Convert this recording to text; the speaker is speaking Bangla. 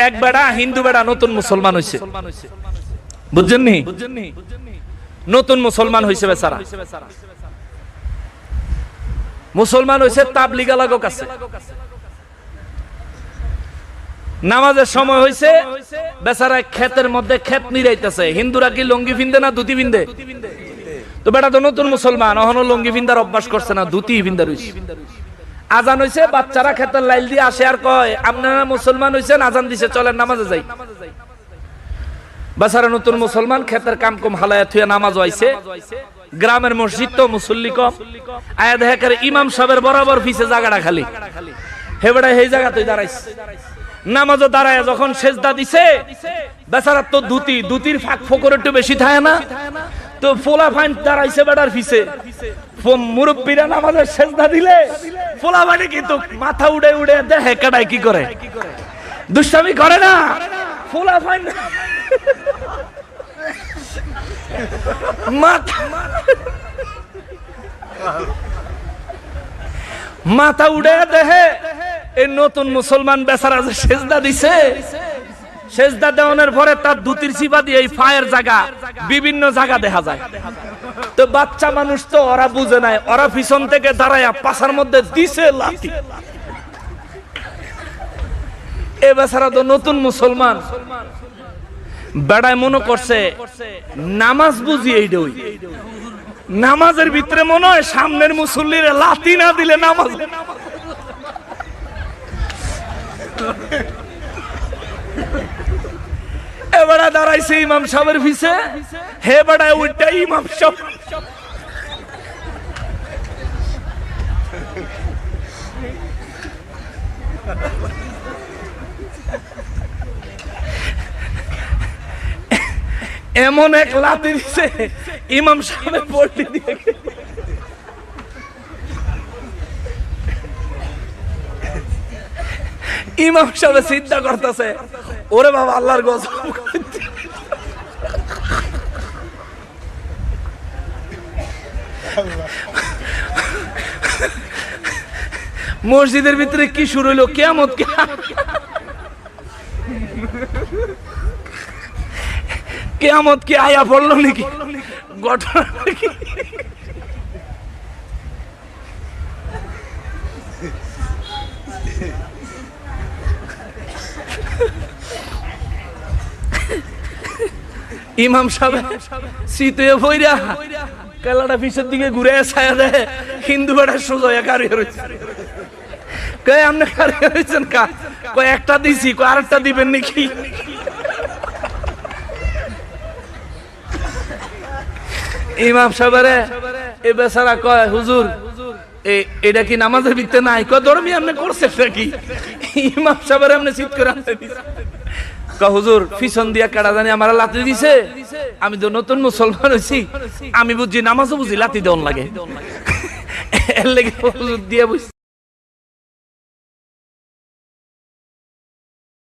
এক বেড়া হিন্দু বেড়া নতুন মুসলমান হইছে, বুঝছেন নি? নতুন মুসলমান হইছে বেচারা, মুসলমান হইছে তাবলিগ আলাগো কাছে। নামাজের সময় হইছে, বেচারা ক্ষেতের মধ্যে ক্ষেত নিরাইতেছে। হিন্দুরা কি লুঙ্গি পিন্দে না ধুতি পিন্দে? তো বেটা তো নতুন মুসলমান, এখনো লুঙ্গি পিন্দার অভ্যাস করছে না, ধুতি পিন্দার হইছে। আজান হইছে, বাচ্চারা ক্ষেতের লাইল দিয়ে আসে আর কয় আপনারা মুসলমান হইছেন, আজান দিছে চলেন নামাজে যাই। বেচারা নতুন মুসলমান ক্ষেতের কাম কম হালায়া থুয়া নামাজ হইছে। গ্রামের মসজিদ তো মুসল্লি কম, আয়া দেখা করে ইমাম সাহেবের বরাবর পিছে জায়গাটা খালি। হে বেটা এই জায়গাতেই দাঁড়াইছে, নামাজও দাঁড়ায় যখন সেজদা দিছে, বেচারা তো ধুতির ফাঁক ফোকর একটু বেশি থাকে না, তো ফোলা ফাইন দাঁড়াইছে বেটার পিছে। মুরব্বীরা নামাজের সেজদা দিলে ফোলা ফাইনে কিন্তু মাথা উড়ে উড়ে দেখে কাটাই কি করে, দুষ্টামি করে না। ফোলা ফাইন মাথা উড়ে দেখে এই নতুন মুসলমান বেচারা যে সেজদা দিছে, সেজদা দেওয়ানোর পরে তার ধুতির চিপা দিয়ে এই ফায়ের জায়গা বিভিন্ন জায়গা দেখা যায়। তো বাচ্চা মানুষ তো ওরা বুঝে নাই, ওরা পিছন থেকে দাঁড়ায়া পাছার মধ্যে দিছে লাথি। এ বেচারা তো নতুন মুসলমান, বেড়ায় মনে করছে নামাজ বুঝি এইটাই। নামাজের ভিতরে মনে হয় সামনের মুসল্লিরে লাথি না দিলে নামাজ। এবারে দাঁড়াইছে ইমাম সাহেবের পিছে, হে বেড়ায় উল্টা ইমাম সাহেব এমন এক লাথি দিছে ইমাম সাহেবের পল্টি দিয়ে। ইমাম সাহেব চিন্তা করতেছে, ওরে বাবা আল্লাহর গজব। মসজিদের ভিতরে কি শুরু হইলো? কিয়ামত। কিয়ামত কি আয়া পড়লো নাকি? ঘটনা কি? ইমাম সাহেব শীতে বইরা কালাটা পিছের দিকে ঘুরে ছায়া দেয়, হিন্দু বেড়া সোজা কারিয়ে রয়েছে। কয় আপনি কারিয়ে রয়েছেন কা? কয় একটা দিছি, কয় আরেকটা দিবেন নাকি? ইমাম সাহেবের এ বেচারা কয় হুজুর এটা কি নামাজের ভিতরে নাই? কয় ধর্মী আপনি করছেন নাকি? ইমাম সাহেবের আপনি চিৎ করে আনতে দিছে। কয় হুজুর পিছন দিয়া কাটা জানি আমার লাথি দিছে, আমি তো নতুন মুসলমান হইছি, আমি বুঝি নামাজও বুঝি লাথি দেওয়ান লাগে, এর লেগে হুজুর দিয়ে বুঝছি।